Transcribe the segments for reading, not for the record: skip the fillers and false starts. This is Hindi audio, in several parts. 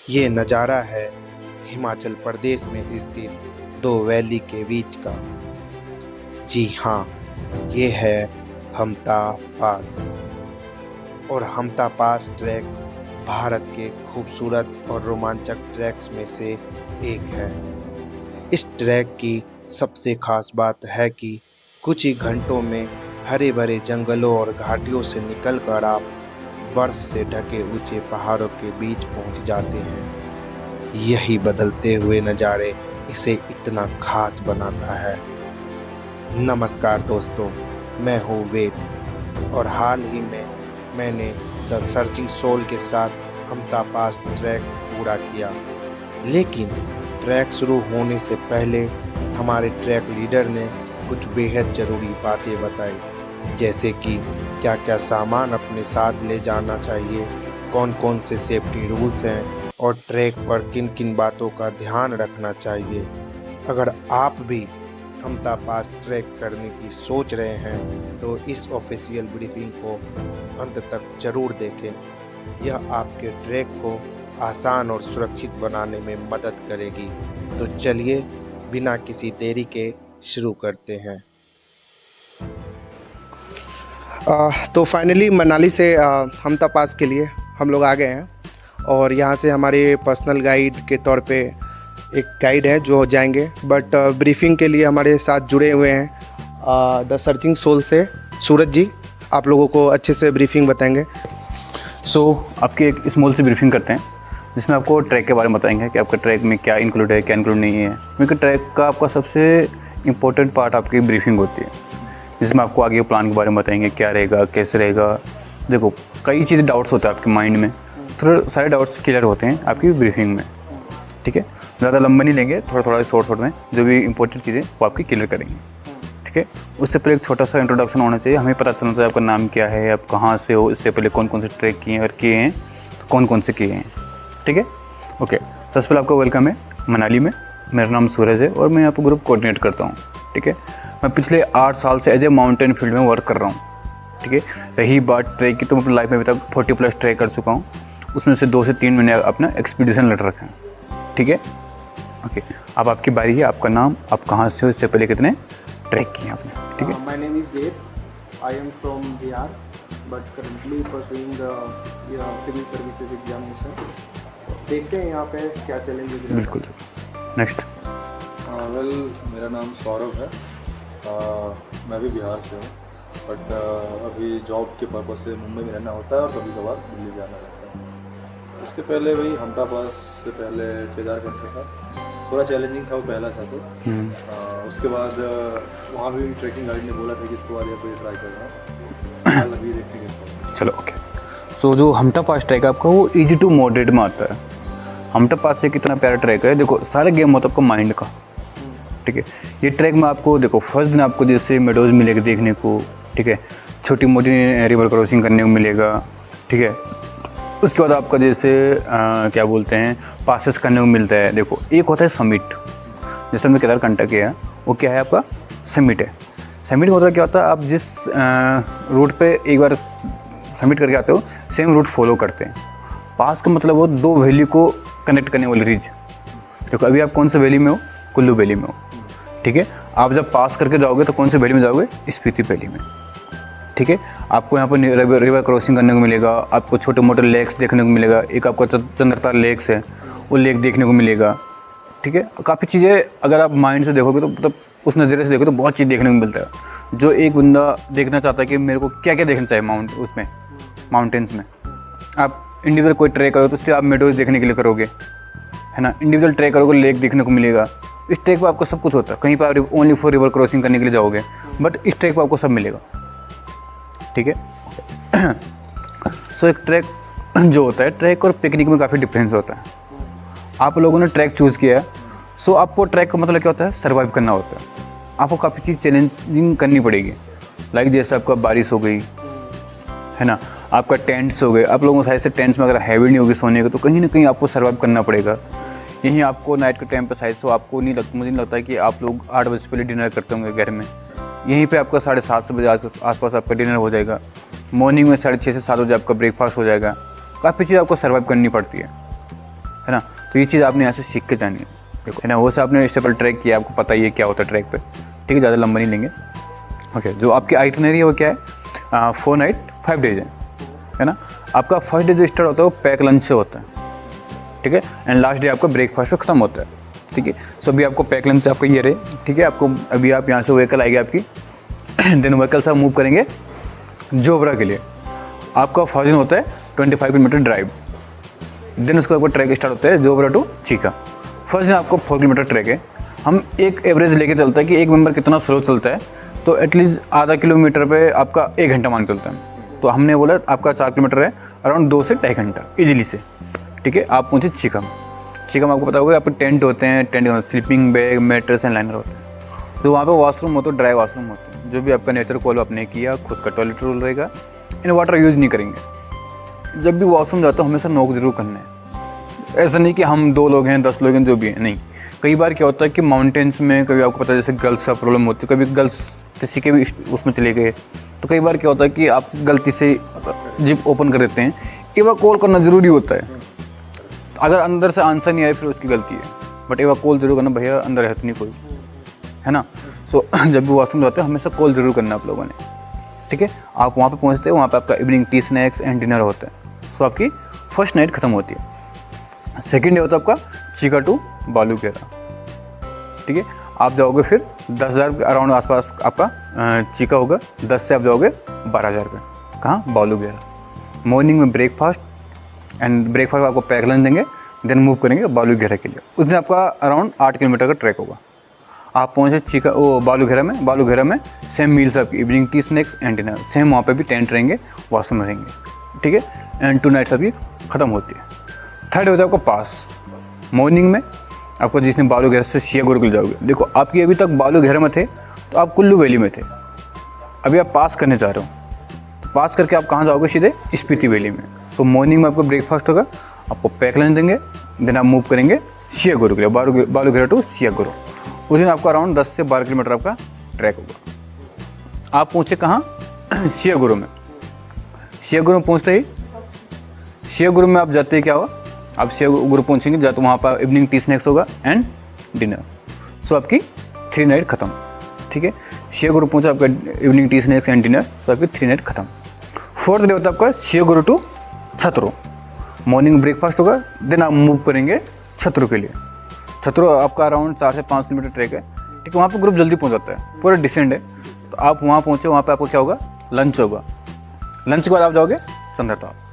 ये नज़ारा है हिमाचल प्रदेश में स्थित दो वैली के बीच का। जी हाँ, ये है हमटा पास। और हमटा पास ट्रैक भारत के खूबसूरत और रोमांचक ट्रैक्स में से एक है। इस ट्रैक की सबसे खास बात है कि कुछ ही घंटों में हरे भरे जंगलों और घाटियों से निकलकर आप बर्फ से ढके ऊंचे पहाड़ों के बीच पहुंच जाते हैं। यही बदलते हुए नज़ारे इसे इतना खास बनाता है। नमस्कार दोस्तों, मैं हूँ वेद और हाल ही में मैंने द सर्चिंग सोल के साथ हमटा पास ट्रैक पूरा किया। लेकिन ट्रैक शुरू होने से पहले हमारे ट्रैक लीडर ने कुछ बेहद ज़रूरी बातें बताई, जैसे कि क्या क्या सामान अपने साथ ले जाना चाहिए, कौन कौन से सेफ्टी रूल्स हैं और ट्रैक पर किन किन बातों का ध्यान रखना चाहिए। अगर आप भी हमटा पास ट्रैक करने की सोच रहे हैं तो इस ऑफिशियल ब्रीफिंग को अंत तक जरूर देखें। यह आपके ट्रैक को आसान और सुरक्षित बनाने में मदद करेगी। तो चलिए बिना किसी देरी के शुरू करते हैं। तो फाइनली मनाली से हमटा पास के लिए हम लोग आ गए हैं और यहाँ से हमारे पर्सनल गाइड के तौर पे एक गाइड है जो जाएंगे, बट ब्रीफिंग के लिए हमारे साथ जुड़े हुए हैं द सर्चिंग सोल से सूरज जी। आप लोगों को अच्छे से ब्रीफिंग बताएंगे। आपकी एक स्मॉल सी ब्रीफिंग करते हैं जिसमें आपको ट्रैक के बारे में बताएंगे कि आपका ट्रैक में क्या इंक्लूड है, क्या इंक्लूड नहीं है। क्योंकि ट्रैक का आपका सबसे इम्पोर्टेंट पार्ट आपकी ब्रीफिंग होती है, जिसमें आपको आगे प्लान के बारे में बताएंगे, क्या रहेगा, कैसे रहेगा। देखो, कई चीज़ें डाउट्स होते हैं आपके माइंड में, थोड़े सारे डाउट्स क्लियर होते हैं आपकी ब्रीफिंग में। ठीक है, ज़्यादा लंबा नहीं लेंगे, थोड़ा थोड़ा शॉर्ट में जो भी इंपॉर्टेंट चीज़ें वो आपकी क्लियर करेंगे। ठीक है, उससे पहले एक छोटा सा इंट्रोडक्शन होना चाहिए। हमें पता चलना चाहिए आपका नाम क्या है, आप कहाँ से हो, इससे पहले कौन कौन से ट्रैक किए हैं, अगर किए हैं तो कौन कौन से किए हैं। ठीक है, ओके। सबसे पहले आपका वेलकम है मनाली में। मेरा नाम सूरज है और मैं यहाँ पर ग्रुप कोऑर्डिनेट करता हूँ। ठीक है, मैं पिछले 8 साल से एज ए माउंटेन फील्ड में वर्क कर रहा हूँ। ठीक है, रही बात ट्रैक की तो मैं अपनी लाइफ में अभी तक 40+ ट्रैक कर चुका हूँ। उसमें से 2 से 3 मैंने अपना एक्सपीडिशन लेटर रखा है। ठीक है, ओके। अब आपकी बारी है, आपका नाम, आप कहाँ से हो, इससे पहले कितने ट्रैक किए आपने। ठीक है, my name is Dev, I am from Bihar but currently pursuing the civil services examination. देखते हैं यहाँ पे क्या चैलेंजेस। बिल्कुल। नेक्स्ट। वेल, मेरा नाम सौरभ है। मैं भी बिहार से हूँ, बट अभी जॉब के पर्पज़ से मुंबई में रहना होता है और कभी कभार दिल्ली जाना रहता है। इसके पहले वही हमटा पास से पहले केदारकंठ था, थोड़ा चैलेंजिंग था वो पहला था तो उसके बाद वहाँ भी ट्रैकिंग गाइड ने बोला था कि इसके बाद यहाँ पर ट्राई करना। अभी देखते हैं। चलो, ओके। सो जो हमटा पास ट्रैक है आपका वो ईजी टू मॉडरेट में आता है। हमटा पास से कितना प्यारा ट्रैक है। देखो, सारा गेम होता है आपका माइंड का। ठीक है, ये ट्रैक में आपको देखो फर्स्ट दिन आपको जैसे मेडोज़ मिलेगा देखने को। ठीक है, छोटी मोटी रिवर क्रॉसिंग करने को मिलेगा। ठीक है, उसके बाद आपका जैसे क्या बोलते हैं पासेस करने को मिलता है। देखो, एक होता है समिट, जैसे हमने केदारकंठ किया है, वो क्या है आपका समिट है। समिट मतलब क्या होता है, आप जिस रूट पे एक बार समिट करके आते हो सेम रूट फॉलो करते हैं। पास का मतलब वो 2 वैली को कनेक्ट करने वाली रीज। देखो, अभी आप कौन से वैली में हो, कुल्लू वैली में हो। ठीक है, आप जब पास करके जाओगे तो कौन से वैली में जाओगे, स्पीति वैली में। ठीक है, आपको यहाँ पर रिवर क्रॉसिंग करने को मिलेगा, आपको छोटे मोटे लेक्स देखने को मिलेगा। एक आपका चंद्रताल लेक्स है, वो लेक देखने को मिलेगा। ठीक है, काफ़ी चीज़ें अगर आप माइंड से देखोगे तो मतलब उस नज़रिए से देखो तो बहुत चीज़ देखने को मिलता है। जो एक बंदा देखना चाहता है कि मेरे को क्या क्या देखना चाहिए उसमें माउंटेन्स में, आप इंडिविजुअल कोई ट्रैक करो तो सिर्फ आप मेडोज देखने के लिए करोगे, है ना। इंडिविजुअल ट्रैक करोगे, लेक देखने को मिलेगा। इस ट्रैक पर आपको सब कुछ होता है। कहीं पर आप ओनली फॉर रिवर क्रॉसिंग करने के लिए जाओगे, बट इस ट्रैक पर आपको सब मिलेगा। ठीक है, सो एक ट्रैक जो होता है, ट्रैक और पिकनिक में काफ़ी डिफरेंस होता है। आप लोगों ने ट्रैक चूज़ किया है, सो आपको ट्रैक का मतलब क्या होता है, सर्वाइव करना होता है। आपको काफ़ी चीज़ चैलेंजिंग करनी पड़ेगी। लाइक जैसे आपका बारिश हो गई, है ना, आपका टेंट्स हो गए। आप लोगों को से टेंट्स में अगर हैवी नहीं होगी सोने का तो कहीं ना कहीं आपको सर्वाइव करना पड़ेगा। यहीं आपको नाइट के टाइम पर शायद से आपको मुझे नहीं लगता है कि आप लोग 8 बजे से पहले डिनर करते होंगे घर में। यहीं पे आपका 7:30 बजे आसपास आपका डिनर हो जाएगा। मॉर्निंग में 6:30 से 7 बजे आपका ब्रेकफास्ट हो जाएगा। काफ़ी चीज़ आपको सर्वाइव करनी पड़ती है है ना। तो ये चीज़ आपने यहाँ से सीख के जानी है, देखो है ना। वो से आपने इससे पहले ट्रैक किया, आपको पता ही है क्या होता है ट्रैक पे, ठीक है, ज़्यादा लंबा नहीं लेंगे। ओके, जो आपकी आइटिनरी है वो क्या है, 4 नाइट 5 डेज है ना। आपका फर्स्ट डे जो स्टार्ट होता है वो पैक लंच से होता है, ठीक है, एंड लास्ट डे आपका ब्रेकफास्ट से ख़त्म होता है, ठीक है। सो अभी आपको पैक लंच से आपका ये रहे, ठीक है। आपको अभी आप यहाँ से व्हीकल आएगी आपकी, देन व्हीकल से आप मूव करेंगे जोबरा के लिए। आपका फर्स्ट दिन होता है 25 किलोमीटर ड्राइव, देन उसके बाद ट्रैक स्टार्ट होता है जोबरा टू चीका। फर्स्ट दिन आपको 4 किलोमीटर ट्रैक है। हम एक एवरेज लेके चलते हैं कि एक मेंबर कितना स्लो चलता है, तो एटलीस्ट आधा किलोमीटर पे आपका 1 घंटा मान चलता है। तो हमने बोला आपका 4 किलोमीटर है, अराउंड 2 से 2.5 घंटा ईजिली से, ठीक है। आप पहुँचे चिकम। चिकम आपको पता होगा आपके टेंट होते हैं, tent sleeping bag, mattress and liner होते हैं। तो वहाँ पे वॉशरूम होते हैं, ड्राई वॉशरूम होते हैं। जो भी आपका नेचर कॉल आपने किया, खुद का टॉयलेट रोल रहेगा, इन वाटर यूज़ नहीं करेंगे। जब भी वॉशरूम जाते हो हमेशा नॉक ज़रूर करना है। ऐसा नहीं कि हम 2 लोग हैं 10 लोग हैं जो भी हैं, नहीं। कई बार क्या होता है कि माउंटेन्स में कभी आपको पता है जैसे गर्ल्स का प्रॉब्लम होती है, कभी गर्ल्स किसी के भी उसमें चले गए, तो कई बार क्या होता है कि आप गलती से जिप ओपन कर देते हैं। एक बार कॉल करना ज़रूरी होता है, अगर अंदर से आंसर नहीं आए फिर उसकी गलती है, बट एक बार कॉल जरूर करना, भैया अंदर है तो नहीं कोई, है ना। सो जब भी वॉशरूम जाते हैं हमेशा कॉल ज़रूर करना आप लोगों ने, ठीक है। आप वहाँ पे पहुँचते हैं, वहाँ पे आपका evening tea snacks and dinner होता है। सो आपकी फर्स्ट नाइट ख़त्म होती है। सेकेंड डे होता है आपका चीका टू बालूकेरा, ठीक है। आप जाओगे फिर 10,000 के अराउंड आसपास आपका चीका होगा, 10 से आप जाओगे 12,000 पे, कहाँ, बालूकेरा। मॉर्निंग में ब्रेकफास्ट एंड ब्रेकफास्ट आपको पैक लंच देंगे, देन मूव करेंगे बालूघेरा के लिए। उस दिन आपका अराउंड 8 किलोमीटर का ट्रैक होगा। आप पहुँचे चिका बालूघेरा में। बालूघेरा में सेम मील्स आपकी, evening tea snacks and dinner same, वहाँ पे भी टेंट रहेंगे, वॉशरूम रहेंगे, ठीक है। एंड 2 नाइट्स अभी ख़त्म होती है। थर्ड होता है आपका पास। मॉर्निंग में आपको जिसने बालूघेरा से सिया गुरुकुल जाओगे, देखो आपकी अभी तक बालूघेरा में थे तो आप कुल्लू वैली में थे, अभी आप पास करने जा रहे हो, तो पास करके आप कहाँ जाओगे, सीधे स्पीति वैली में। सो मॉर्निंग में आपको ब्रेकफास्ट होगा, आपको पैक लंच देंगे, देन आप मूव करेंगे सिया गुरु के लिए, बालूघेरा टू सिया गुरु। उस दिन आपका अराउंड 10 से 12 किलोमीटर आपका ट्रैक होगा। आप पहुँचे कहाँ, सिया गुरु में। सिया गुरु में पहुँचते ही सिया गुरु में आप जाते ही क्या होगा, आप सिया गुरु पहुँचेंगे, जाते वहाँ पर इवनिंग टी स्नैक्स होगा एंड डिनर। सो आपकी 3 नाइट ख़त्म, ठीक है। सिया गुरु पहुँचा, आपका evening tea snacks and dinner, so आपकी 3 नाइट ख़त्म। फोर्थ डे होता है आपका सिया गुरु टू छतरो। मॉर्निंग ब्रेकफास्ट होगा, देन आप मूव करेंगे छतरो के लिए। छतरो आपका अराउंड 4 से 5 किलोमीटर ट्रैक है, ठीक है। वहाँ पे ग्रुप जल्दी पहुँच जाता है, पूरा डिसेंड है। तो आप वहाँ पहुँचे, वहाँ पे आपको क्या होगा, लंच होगा। लंच के बाद आप जाओगे चंद्रताल।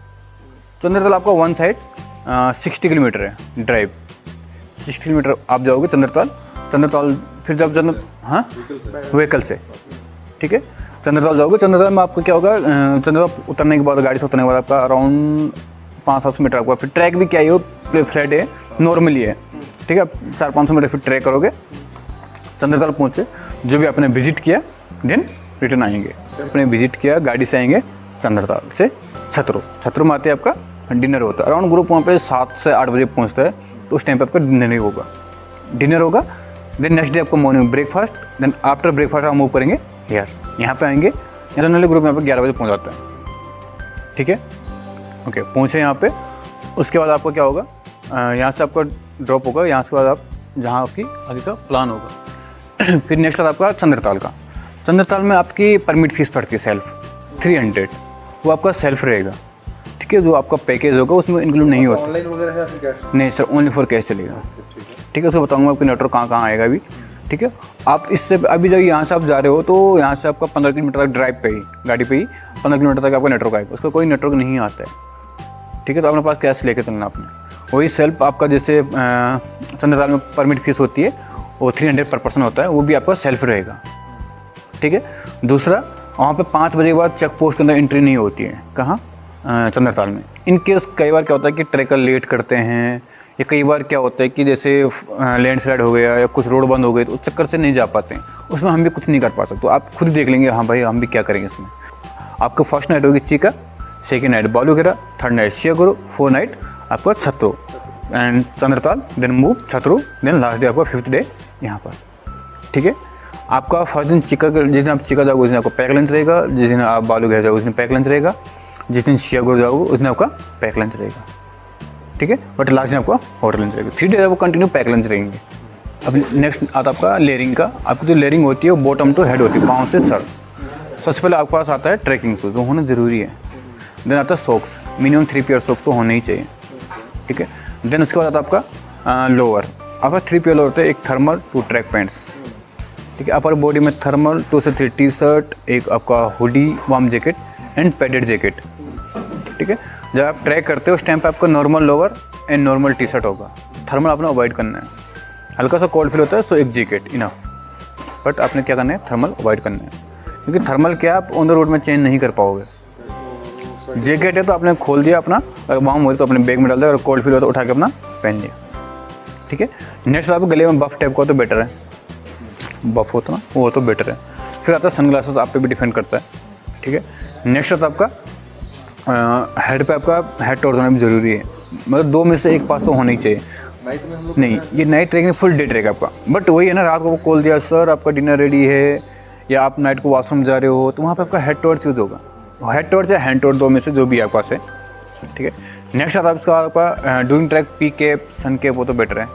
चंद्रताल आपका वन साइड 60 किलोमीटर है ड्राइव, 60 किलोमीटर आप जाओगे चंद्रताल। चंद्रताल फिर जब हाँ व्हीकल से, ठीक है, चंद्रताल जाओगे। चंद्रताल में आपको क्या होगा, चंद्रताल उतरने के बाद, गाड़ी से उतरने के बाद आपका अराउंड 500-700 मीटर आपका फिर ट्रैक भी क्या ही हो, फ्लैट है, नॉर्मली है, ठीक है। 400-500 मीटर फिर ट्रैक करोगे। चंद्रताल पहुँचे, जो भी आपने विजिट किया, देन रिटर्न आएंगे। आपने विजिट किया, गाड़ी से आएंगे चंद्रताल से छतरो। छतरो में आते आपका डिनर होता है। अराउंड ग्रुप वहाँ पे 7 से 8 बजे पहुँचता है, तो उस टाइम पे आपका डिनर होगा। देन नेक्स्ट डे आपको morning breakfast, then after breakfast आप मूव करेंगे यहाँ पे आएंगे। जनरली ग्रुप यहाँ पे 11 बजे पहुँच जाता है, ठीक है। ओके, पहुँचे यहाँ पे। उसके बाद आपको क्या होगा, यहाँ से आपका ड्रॉप होगा, यहाँ से बाद आप जहाँ आपकी आगे का प्लान होगा। फिर नेक्स्ट आपका चंद्रताल का। चंद्रताल में आपकी परमिट फीस पड़ती है सेल्फ 300, वो आपका सेल्फ रहेगा, ठीक है। जो आपका पैकेज होगा उसमें इंक्लूड नहीं होता। ऑनलाइन वगैरह है या फिर कैश? नहीं सर, ओनली फॉर कैश चलेगा, ठीक है। उसको बताऊंगा आपकी नेटवर्क कहाँ आएगा अभी, ठीक है। आप इससे अभी जब यहाँ से आप जा रहे हो तो यहाँ से आपका 15 किलोमीटर तक ड्राइव पे ही, गाड़ी पे ही 15 किलोमीटर तक आपका नेटवर्क आएगा। उसका कोई नेटवर्क नहीं आता है, ठीक है। तो अपने पास कैश लेके चलना आपने। वही सेल्फ आपका जैसे चंद्रताल में परमिट फीस होती है, वो 300 पर पर्सन होता है, वो भी आपका सेल्फ रहेगा, ठीक है। दूसरा, वहाँ पे 5 बजे के बाद चेक पोस्ट के अंदर एंट्री नहीं होती है, कहाँ, चंद्रताल में। इन केस कई बार क्या होता है कि ट्रैकर लेट करते हैं, या कई बार क्या होता है कि जैसे लैंडस्लाइड हो गया या कुछ रोड बंद हो गए, तो उस चक्कर से नहीं जा पाते हैं, उसमें हम भी कुछ नहीं कर पा सकते। तो आप खुद देख लेंगे, हाँ भाई हम भी क्या करेंगे इसमें। आपका फर्स्ट नाइट होगी Chika, second night Balughera, third night Shea Goru, 4 night आपका Chatru and Chandratal, then move Chatru, then last day आपका 5th डे यहाँ पर, ठीक है। आपका फर्स्ट दिन चीका, जिस दिन आप चीका जाओगे उस दिन आपको पैक लंच रहेगा, जिस दिन आप बालूघेरा जाओगे उस दिन पैक लंच रहेगा, जिस दिन सिया गुरु जाओगे उस दिन आपका पैक लंच रहेगा, ठीक है। बट लास्ट दिन आपको वाटर लंच रहेगी, 3 डेज आपको कंटिन्यू पैक लंच रहेंगे। अब नेक्स्ट आता है आपका लेयरिंग का। आपकी जो लेयरिंग होती है वो बॉटम टू हेड होती है, पाँव से सर। सबसे पहले आपके पास आता है ट्रैकिंग शूज़, वो होना ज़रूरी है। देन आता है सॉक्स, मिनिमम 3 पेयर सॉक्स तो होने ही चाहिए, ठीक है। देन उसके बाद आता है आपका लोअर। आपका 3 पेयर लोअर होते हैं, एक थर्मल 2 ट्रैक पैंट्स, ठीक है। अपर बॉडी में थर्मल 2 से 3 टी शर्ट, एक आपका hoodie, warm jacket and padded jacket, ठीक है। जब आप ट्रैक करते हो उस टाइम पे आपका normal lower and normal T shirt होगा। थर्मल आपने अवॉइड करना है, हल्का सा कोल्ड फील होता है सो एक जैकेट इनफ, बट आपने क्या करना है, थर्मल अवॉइड करना है, क्योंकि थर्मल क्या आप ऑन द रोड में चेंज नहीं कर पाओगे। जैकेट है तो आपने खोल दिया अपना, अगर वार्म हो रही तो अपने बैग में डाल दिया, और कोल्ड फील हो तो उठा के अपना पहन लिया, ठीक है। नेक्स्ट आपको गले में बफ टाइप का हो तो बेटर है, बफ होता ना वो तो बेटर है। फिर आता है सनग्लासेस, आप पे भी डिपेंड करता है, ठीक है। नेक्स्ट आता है आपका हेड पे, आपका हेड टॉर्च होना भी ज़रूरी है, मतलब 2 में से एक पास तो होना ही चाहिए। नाइट में हम लोग नहीं, ये नाइट ट्रैक में फुल डे ट्रैक आपका, बट वही है ना, रात को वो कॉल दिया सर आपका डिनर रेडी है, या आप नाइट को वॉशरूम जा रहे हो, तो वहाँ पे आपका हेड टॉर्च यूज़ होगा। हेड टॉर्च या हैंड टॉर्च 2 में से जो भी आपके पास है, ठीक है। नेक्स्ट आता है इसका आपका ड्यूरिंग ट्रैक पी कैप, सन कैप, वो तो बेटर है,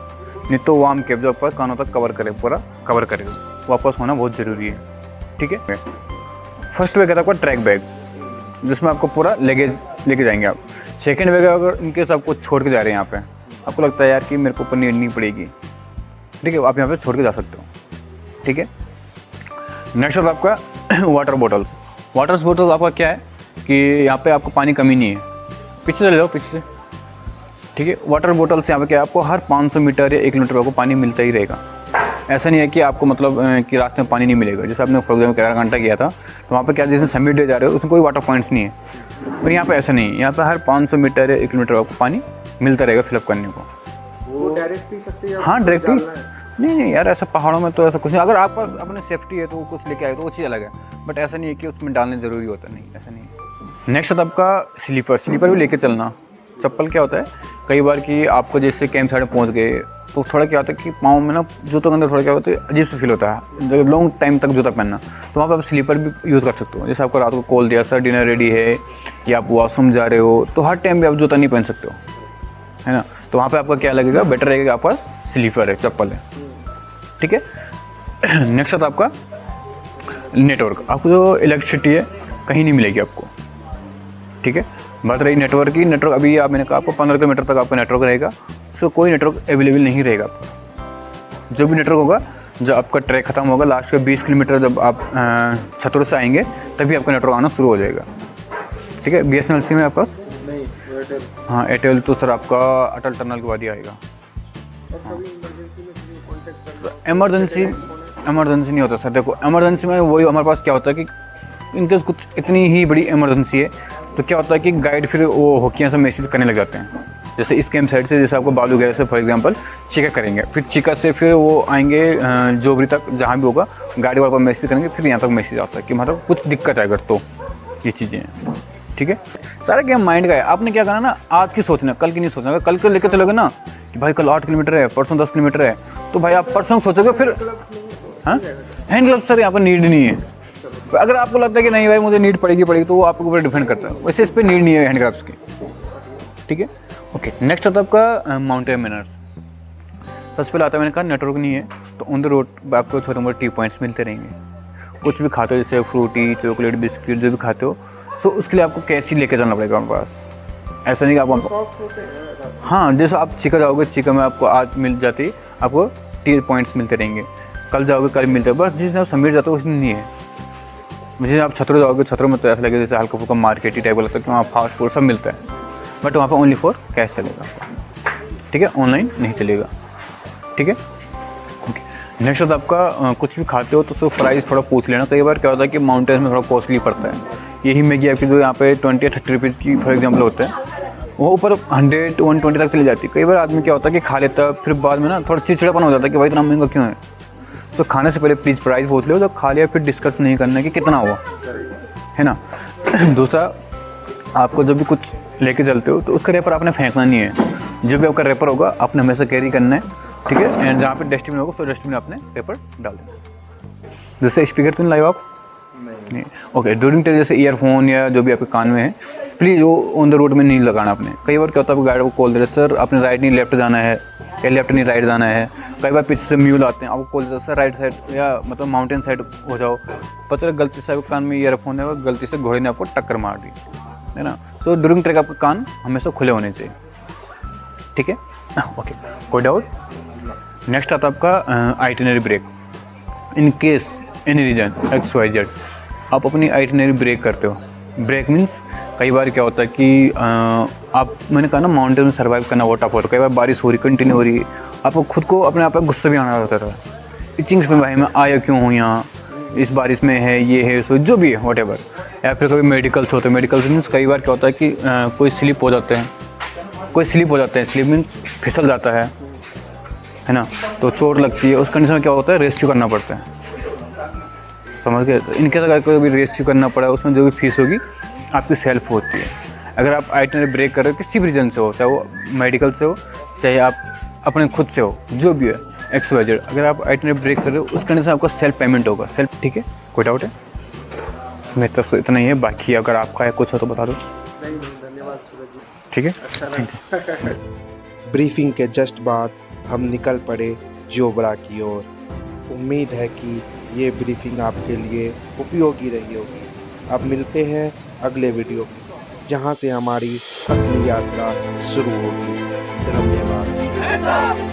नहीं तो वार्म कैप जो आपके पास कानों तक कवर करे, पूरा कवर करेगा, वो आपके पास होना बहुत ज़रूरी है, ठीक है। फर्स्ट बैग आता है आपका ट्रैक बैग, जिसमें आपको पूरा लगेज लेके जाएंगे आप। सेकेंड बैग अगर इनकेस आपको छोड़ के जा रहे हैं यहाँ पे, आपको लगता है यार कि मेरे को ऊपर नीड नहीं पड़ेगी, ठीक है, आप यहाँ पे छोड़ के जा सकते हो, ठीक है। नेक्स्ट आता है आपका वाटर बॉटल्स। वाटर बॉटल्स आपका क्या है कि यहाँ पे आपको पानी कमी नहीं है, पीछे चले जाओ पीछे से, ठीक है। वाटर बॉटल्स यहाँ पे क्या है, आपको हर 500 मीटर या 1 किलोमीटर आपको पानी मिलता ही रहेगा। ऐसा नहीं है कि आपको मतलब कि रास्ते में पानी नहीं मिलेगा। जैसे आपने फॉर एग्जाम्पल 11 घंटा किया था, तो वहाँ पे क्या, जैसे समिट डे जा रहे हो उसमें कोई वाटर पॉइंट्स नहीं है, पर यहाँ पे ऐसा नहीं है, यहाँ पे हर 500 मीटर या 1 किलोमीटर आपको पानी मिलता रहेगा फिलअप करने को। वो डायरेक्ट पी सकते हैं? हाँ डायरेक्ट पी, नहीं यार, ऐसा पहाड़ों में तो ऐसा कुछ नहीं। अगर आप पास अपने सेफ्टी है तो वो कुछ लेके आए तो वो चीज़ अलग है, बट ऐसा नहीं है कि उसमें डालने ज़रूरी होता, नहीं ऐसा नहीं है। नेक्स्ट आता आपका स्लीपर भी लेके चलना। चप्पल क्या होता है, कई बार कि आपको जैसे कैंप साइड पहुँच गए तो थोड़ा क्या होता है कि पाँव में ना, जूतों के अंदर थोड़ा क्या होता है, अजीब सा फील होता है लॉन्ग टाइम तक जूता पहनना, तो वहाँ पर आप स्लीपर भी यूज़ कर सकते हो। जैसे आपको रात को कॉल दिया, सर डिनर रेडी है, या आप वॉशरूम जा रहे हो, तो हर टाइम भी आप जूता नहीं पहन सकते हो, है ना। तो वहाँ पे आपका क्या लगेगा, बेटर रहेगा आपके पास स्लीपर है, चप्पल है, ठीक है। नेक्स्ट आता आपका नेटवर्क। आपको जो इलेक्ट्रिसिटी है कहीं नहीं मिलेगी आपको, ठीक है। बात रही नेटवर्क की, नेटवर्क अभी आप, मैंने कहा आपको 15 किलोमीटर तक आपका नेटवर्क रहेगा, उसका कोई नेटवर्क अवेलेबल नहीं रहेगा आपको। जो भी नेटवर्क होगा, जब आपका ट्रैक खत्म होगा, लास्ट के 20 किलोमीटर जब आप छतुर से आएंगे तभी आपका नेटवर्क आना शुरू हो जाएगा, ठीक है। BSNL सिम है आपके पास? नहीं, एयरटेल। हाँ एयरटेल तो सर आपका अटल टनल के बाद ही आएगा। इमरजेंसी नहीं होता सर, देखो इमरजेंसी में वही हमारे पास क्या होता है कि इनकेस कुछ इतनी ही बड़ी इमरजेंसी है तो क्या होता है कि गाइड फिर वो होकियाँ से मैसेज करने लग जाते हैं। जैसे इस कैंप साइड से, जैसे आपको बालू गया से फॉर एग्जांपल चिका करेंगे, फिर चिका से फिर वो आएंगे जोबरी तक, जहाँ भी होगा गाड़ी वाले पर मैसेज करेंगे, फिर यहाँ तक मैसेज आता है कि मतलब कुछ दिक्कत है अगर, तो ये चीज़ें हैं, ठीक है। सारा गेम माइंड का है, आपने क्या करना ना, आज की सोचना, कल की नहीं सोचना। अगर कल को लेकर चलोगे ना कि भाई कल 8 किलोमीटर है, परसों 10 किलोमीटर है, तो भाई आप परसों सोचोगे फिर। हाँ हैंड ग्लव्स सर यहाँ पर नीड नहीं है, अगर आपको लगता है कि नहीं भाई मुझे नीड पड़ेगी तो वो आपके ऊपर डिपेंड करता है, वैसे इस पर नीड नहीं है हैंड ग्लव्स की, ठीक है। ओके, नेक्स्ट आता है आपका माउंटेन मैनर्स। सबसे पहले आता है, मैंने कहा नेटवर्क नहीं है तो ऑन द रोड आपको छोटे मोटे टी पॉइंट्स मिलते रहेंगे। कुछ भी खाते हो जैसे फ्रूटी, चॉकलेट, बिस्किट जो भी खाते हो, सो उसके लिए आपको कैश ही लेके जाना पड़ेगा उनके पास। ऐसा नहीं कि आप, हाँ जैसे आप चिका जाओगे, चिका में आपको आज मिल जाती, आपको टी पॉइंट्स मिलते रहेंगे, कल जाओगे कल मिलते हैं, बस जिस दिन आप समीर जाते हो उस दिन नहीं है। जिस दिन आप छतरो जाओगे, छतरो में तो ऐसा लगेगा जैसे हल्का फुल्का मार्केट ही टाइप का लगता है कि वहाँ फास्ट फूड सब मिलता है, बट वहाँ पर ओनली फॉर कैश चलेगा, ठीक है, ऑनलाइन नहीं चलेगा, ठीक है। ओके, नेक्स्ट होता है आपका कुछ भी खाते हो तो उसको प्राइस थोड़ा पूछ लेना। कई बार क्या होता है कि माउंटेन में थोड़ा कॉस्टली पड़ता है। यही मैगी आपकी जो यहाँ पे 20 या 30 रुपीज़ की फॉर एग्जाम्पल होता है, वो ऊपर 100-120 तक चली जाती है। कई बार आदमी क्या होता है कि खा लेता है, फिर बाद में ना थोड़ा चिड़चिड़ापन हो जाता है कि भाई इतना महंगा क्यों है। तो खाने से पहले प्लीज़ प्राइस पूछ लो, जब खा लिया फिर डिस्कस नहीं करना कि कितना हुआ, है ना। दूसरा, आपको जब भी कुछ लेके चलते हो तो उसका रेपर आपने फेंकना नहीं है। जो भी आपका रेपर होगा आपने हमेशा कैरी करना है, ठीक है। एंड जहाँ पे डस्टबिन होगा तो डस्टबिन आपने पेपर डाल देना। दूसरा, स्पीकर तो नहीं लाए हो आप? नहीं। ओके, ड्यूरिंग ट्रेक जैसे ईयरफोन या जो भी आपके कान में है, प्लीज़ वो ऑन द रोड में नहीं लगाना आपने। कई बार क्या होता है, गाड़ी को कॉल दे रहे सर आपने राइट नहीं लेफ्ट जाना है, या लेफ्ट नहीं राइट जाना है। कई बार पीछे से म्यूल आते हैं, आपको कॉल देते सर राइट साइड या मतलब माउंटेन साइड हो जाओ, पता चला गलती से आपके कान में ईयरफोन है और गलती से घोड़े ने आपको टक्कर मार दी, है ना। तो ड्यूरिंग ट्रेक आपके कान हमेशा खुले होने चाहिए, ठीक है। ओके, कोई डाउट? नेक्स्ट आता है आपका itinerary break. In case any reason XYZ आप अपनी आइटिनरी ब्रेक करते हो। ब्रेक मीन्स कई बार क्या होता है कि आप, मैंने कहा ना माउंटेन में सर्वाइव करना वो टफ होता है। कई बार बारिश हो रही, कंटिन्यू हो रही है, आपको खुद को अपने आप पर गुस्सा भी आना होता था, इचिंग्स में भाई मैं आया क्यों हूँ यहाँ, इस बारिश में है, ये है, सो जो भी है वॉटेवर। या फिर कभी मेडिकल्स होते हैं। मेडिकल्स मीन्स कई बार क्या होता है कि कोई स्लिप हो जाते हैं, स्लिप मीन्स फिसल जाता है ना, तो चोट लगती है। उस कंडीशन में क्या होता है, रेस्क्यू करना पड़ता है, समझ गए। तो इनके अगर कोई भी रेस्क्यू करना पड़ा, उसमें जो भी फीस होगी आपकी सेल्फ होती है। अगर आप आइटिनरी ब्रेक कर रहे हो किसी भी रीजन से हो, चाहे वो मेडिकल से हो, चाहे आप अपने खुद से हो, जो भी है XYZ, अगर आप आइटिनरी ब्रेक कर रहे हो उस कंडीशन में आपका सेल्फ पेमेंट होगा, सेल्फ, ठीक है। कोई डाउट है? मेरी तरफ से इतना ही है, बाकी अगर आपका है कुछ हो तो बता दो। नहीं, धन्यवाद सूरज जी, ठीक है, अच्छा लगा। ब्रीफिंग के जस्ट बाद हम निकल पड़े जोबरा की ओर। उम्मीद है कि ये ब्रीफिंग आपके लिए उपयोगी रही होगी। अब मिलते हैं अगले वीडियो में, जहाँ से हमारी असली यात्रा शुरू होगी। धन्यवाद।